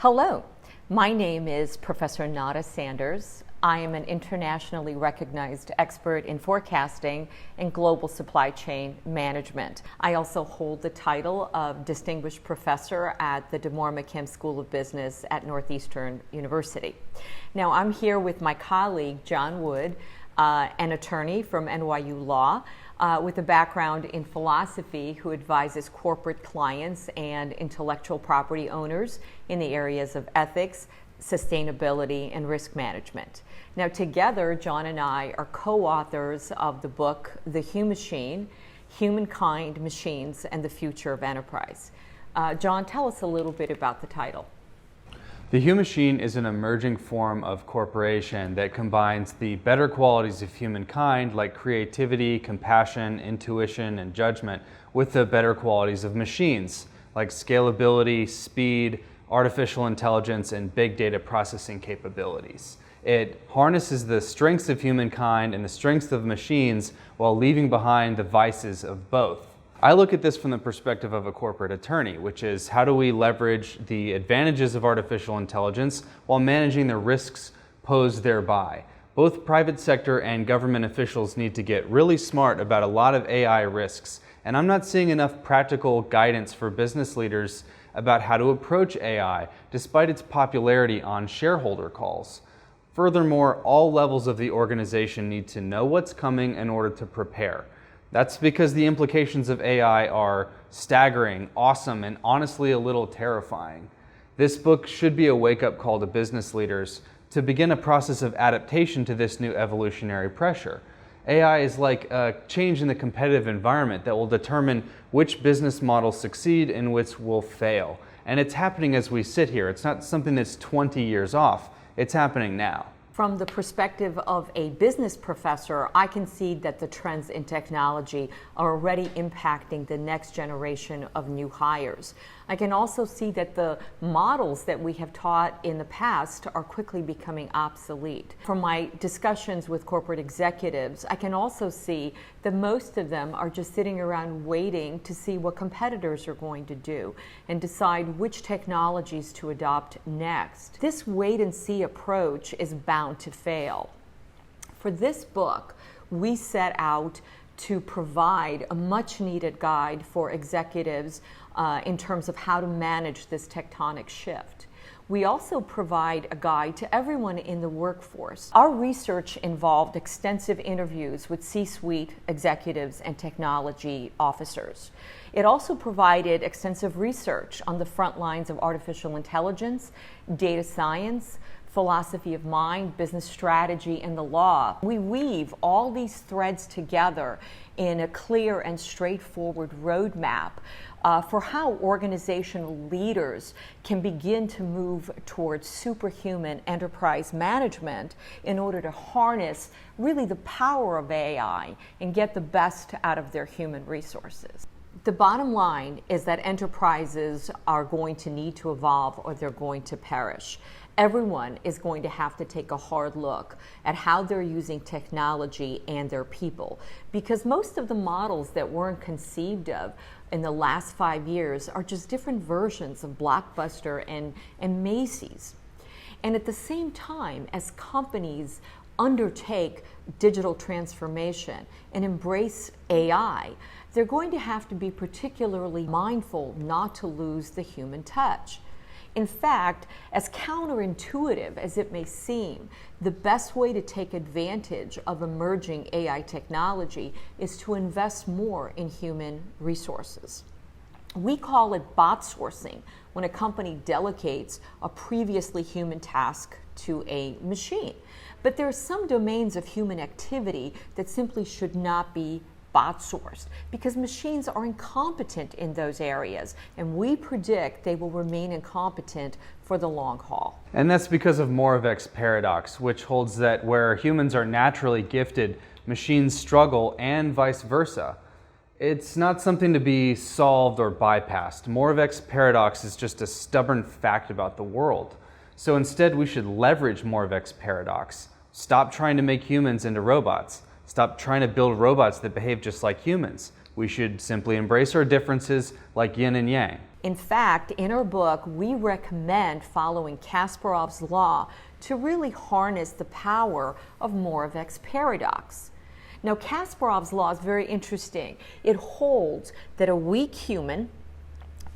Hello, my name is Professor Nada Sanders. I am an internationally recognized expert in forecasting and global supply chain management. I also hold the title of Distinguished Professor at the DeMoore McKim School of Business at Northeastern University. Now, I'm here with my colleague, John Wood, an attorney from NYU Law, with a background in philosophy, who advises corporate clients and intellectual property owners in the areas of ethics, sustainability, and risk management. Now, together, John and I are co-authors of the book, The Humachine, Humankind, Machines, and the Future of Enterprise. John, tell us a little bit about the title. The Humachine is an emerging form of corporation that combines the better qualities of humankind, like creativity, compassion, intuition, and judgment, with the better qualities of machines, like scalability, speed, artificial intelligence, and big data processing capabilities. It harnesses the strengths of humankind and the strengths of machines while leaving behind the vices of both. I look at this from the perspective of a corporate attorney, which is how do we leverage the advantages of artificial intelligence while managing the risks posed thereby. Both private sector and government officials need to get really smart about a lot of AI risks, and I'm not seeing enough practical guidance for business leaders about how to approach AI, despite its popularity on shareholder calls. Furthermore, all levels of the organization need to know what's coming in order to prepare. That's because the implications of AI are staggering, awesome, and honestly a little terrifying. This book should be a wake-up call to business leaders to begin a process of adaptation to this new evolutionary pressure. AI is like a change in the competitive environment that will determine which business models succeed and which will fail. And it's happening as we sit here. It's not something that's 20 years off. It's happening now. From the perspective of a business professor, I can see that the trends in technology are already impacting the next generation of new hires. I can also see that the models that we have taught in the past are quickly becoming obsolete. From my discussions with corporate executives, I can also see that most of them are just sitting around waiting to see what competitors are going to do and decide which technologies to adopt next. This wait and see approach is bound to fail. For this book, we set out to provide a much needed guide for executives in terms of how to manage this tectonic shift. We also provide a guide to everyone in the workforce. Our research involved extensive interviews with C-suite executives and technology officers. It also provided extensive research on the front lines of artificial intelligence, data science, philosophy of mind, business strategy, and the law. We weave all these threads together in a clear and straightforward roadmap for how organizational leaders can begin to move towards superhuman enterprise management in order to harness really the power of AI and get the best out of their human resources. The bottom line is that enterprises are going to need to evolve or they're going to perish. Everyone is going to have to take a hard look at how they're using technology and their people, because most of the models that weren't conceived of in the last 5 years are just different versions of Blockbuster and Macy's. And at the same time, as companies undertake digital transformation and embrace AI, they're going to have to be particularly mindful not to lose the human touch. In fact, as counterintuitive as it may seem, the best way to take advantage of emerging AI technology is to invest more in human resources. We call it bot sourcing when a company delegates a previously human task to a machine. But there are some domains of human activity that simply should not be bot sourced because machines are incompetent in those areas, and we predict they will remain incompetent for the long haul. And that's because of Moravec's paradox, which holds that where humans are naturally gifted, machines struggle, and vice versa. It's not something to be solved or bypassed. Moravec's paradox is just a stubborn fact about the world. So instead, we should leverage Moravec's paradox. Stop trying to make humans into robots. stop trying to build robots that behave just like humans. We should simply embrace our differences like yin and yang. In fact, in our book, we recommend following Kasparov's law to really harness the power of Moravec's paradox. Now, Kasparov's law is very interesting. It holds that a weak human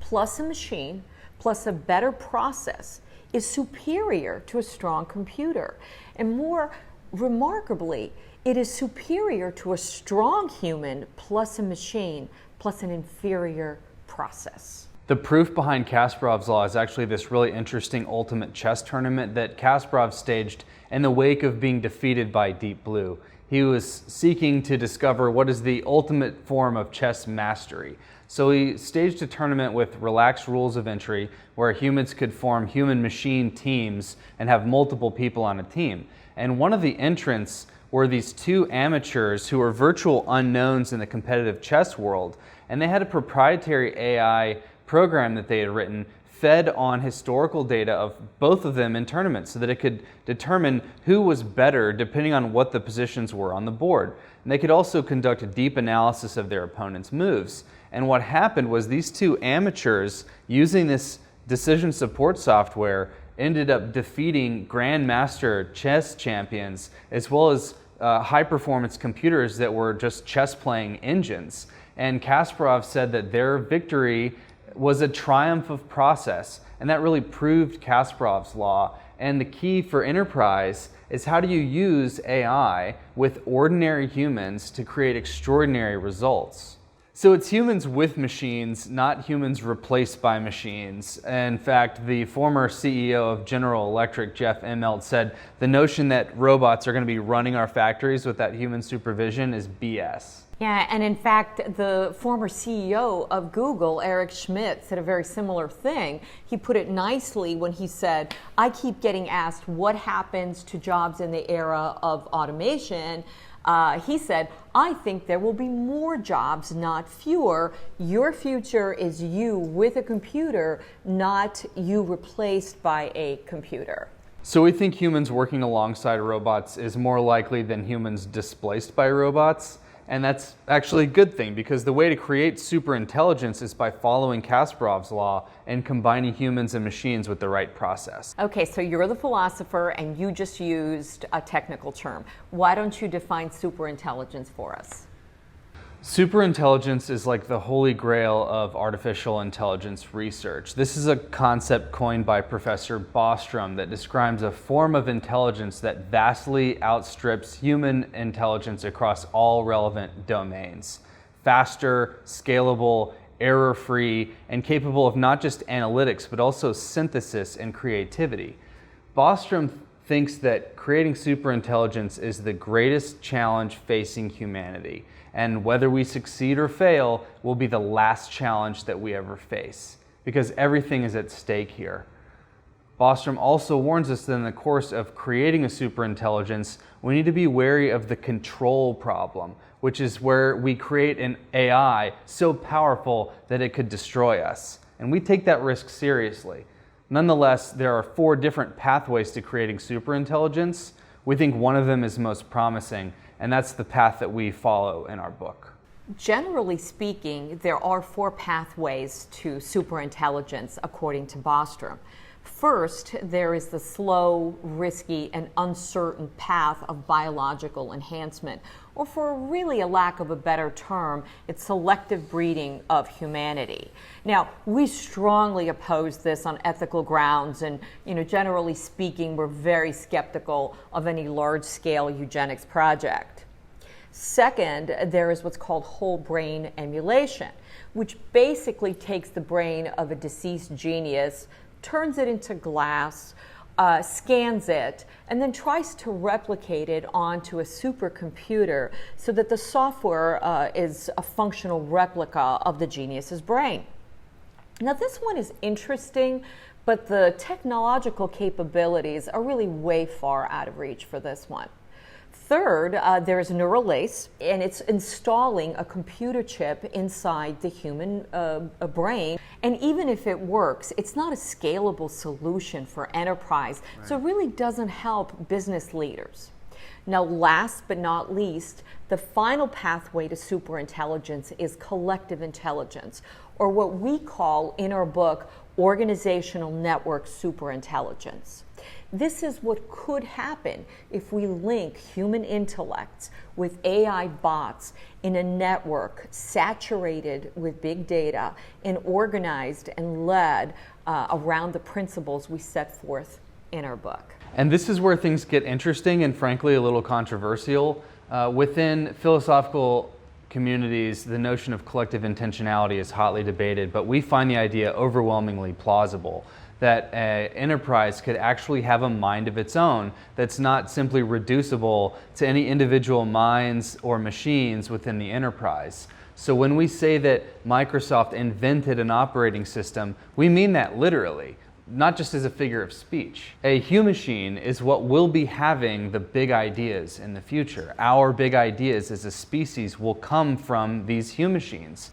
plus a machine plus a better process is superior to a strong computer. And more remarkably, it is superior to a strong human plus a machine plus an inferior process. The proof behind Kasparov's law is actually this really interesting ultimate chess tournament that Kasparov staged in the wake of being defeated by Deep Blue. He was seeking to discover what is the ultimate form of chess mastery. So he staged a tournament with relaxed rules of entry where humans could form human-machine teams and have multiple people on a team. And one of the entrants were these two amateurs who were virtual unknowns in the competitive chess world. And they had a proprietary AI program that they had written fed on historical data of both of them in tournaments so that it could determine who was better depending on what the positions were on the board. And they could also conduct a deep analysis of their opponent's moves. And what happened was these two amateurs, using this decision support software, ended up defeating grandmaster chess champions as well as high-performance computers that were just chess-playing engines. And Kasparov said that their victory was a triumph of process, and that really proved Kasparov's law. And the key for enterprise is how do you use AI with ordinary humans to create extraordinary results? So it's humans with machines, not humans replaced by machines. In fact, the former CEO of General Electric, Jeff Immelt, said the notion that robots are going to be running our factories without human supervision is BS. Yeah, and in fact, the former CEO of Google, Eric Schmidt, said a very similar thing. He put it nicely when he said, I keep getting asked what happens to jobs in the era of automation. He said, I think there will be more jobs, not fewer. Your future is you with a computer, not you replaced by a computer. So we think humans working alongside robots is more likely than humans displaced by robots. And that's actually a good thing, because the way to create superintelligence is by following Kasparov's law and combining humans and machines with the right process. Okay, so you're the philosopher and you just used a technical term. Why don't you define superintelligence for us? Superintelligence is like the holy grail of artificial intelligence research. This is a concept coined by Professor Bostrom that describes a form of intelligence that vastly outstrips human intelligence across all relevant domains. Faster, scalable, error-free, and capable of not just analytics, but also synthesis and creativity. Bostrom thinks that creating superintelligence is the greatest challenge facing humanity. And whether we succeed or fail will be the last challenge that we ever face, because everything is at stake here. Bostrom also warns us that in the course of creating a superintelligence, we need to be wary of the control problem, which is where we create an AI so powerful that it could destroy us. And we take that risk seriously. Nonetheless, there are 4 different pathways to creating superintelligence. We think one of them is most promising, and that's the path that we follow in our book. Generally speaking, there are 4 pathways to superintelligence, according to Bostrom. First, there is the slow, risky, and uncertain path of biological enhancement, or for really a lack of a better term, it's selective breeding of humanity. Now, we strongly oppose this on ethical grounds, and generally speaking, we're very skeptical of any large-scale eugenics project. Second, there is what's called whole brain emulation, which basically takes the brain of a deceased genius, turns it into glass, scans it, and then tries to replicate it onto a supercomputer so that the software is a functional replica of the genius's brain. Now, this one is interesting, but the technological capabilities are really way far out of reach for this one. Third, there's Neuralase, and it's installing a computer chip inside the human brain. And even if it works, it's not a scalable solution for enterprise, so it really doesn't help business leaders. Now, last but not least, the final pathway to superintelligence is collective intelligence, or what we call in our book organizational network superintelligence. This is what could happen if we link human intellects with AI bots in a network saturated with big data and organized and led around the principles we set forth in our book. And this is where things get interesting and frankly a little controversial. Within philosophical communities, the notion of collective intentionality is hotly debated, but we find the idea overwhelmingly plausible that an enterprise could actually have a mind of its own that's not simply reducible to any individual minds or machines within the enterprise. So when we say that Microsoft invented an operating system, we mean that literally, not just as a figure of speech. A Humachine is what will be having the big ideas in the future. Our big ideas as a species will come from these Humachines.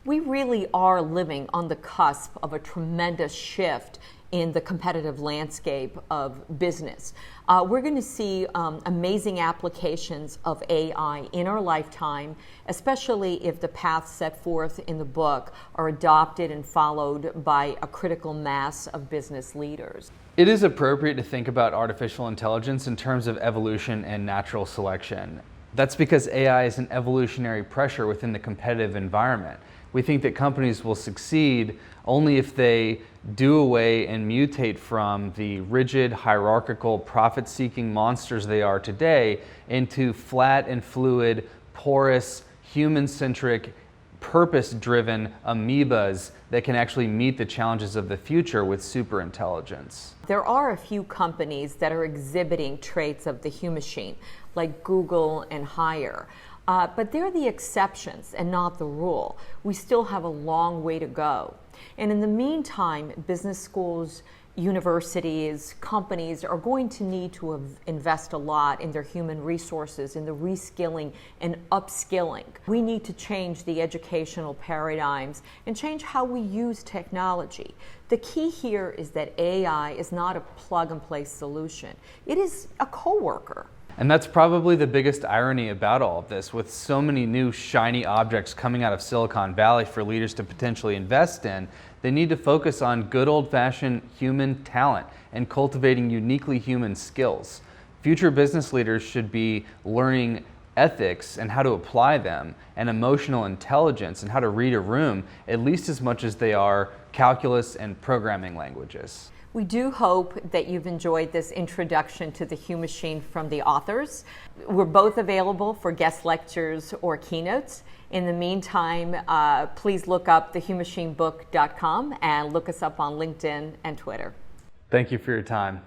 We really are living on the cusp of a tremendous shift in the competitive landscape of business. We're going to see amazing applications of AI in our lifetime, especially if the paths set forth in the book are adopted and followed by a critical mass of business leaders. It is appropriate to think about artificial intelligence in terms of evolution and natural selection. That's because AI is an evolutionary pressure within the competitive environment. We think that companies will succeed only if they do away and mutate from the rigid, hierarchical, profit-seeking monsters they are today into flat and fluid, porous, human-centric, purpose-driven amoebas that can actually meet the challenges of the future with superintelligence. There are a few companies that are exhibiting traits of the Humachine, like Google and Hire. But they're the exceptions and not the rule. We still have a long way to go. And in the meantime, business schools, universities, companies are going to need to invest a lot in their human resources, in the reskilling and upskilling. We need to change the educational paradigms and change how we use technology. The key here is that AI is not a plug-and-play solution. It is a coworker. And that's probably the biggest irony about all of this. With so many new shiny objects coming out of Silicon Valley for leaders to potentially invest in, they need to focus on good old-fashioned human talent and cultivating uniquely human skills. Future business leaders should be learning ethics and how to apply them, and emotional intelligence and how to read a room, at least as much as they are calculus and programming languages. We do hope that you've enjoyed this introduction to the Humachine from the authors. We're both available for guest lectures or keynotes. In the meantime, please look up thehumachinebook.com and look us up on LinkedIn and Twitter. Thank you for your time.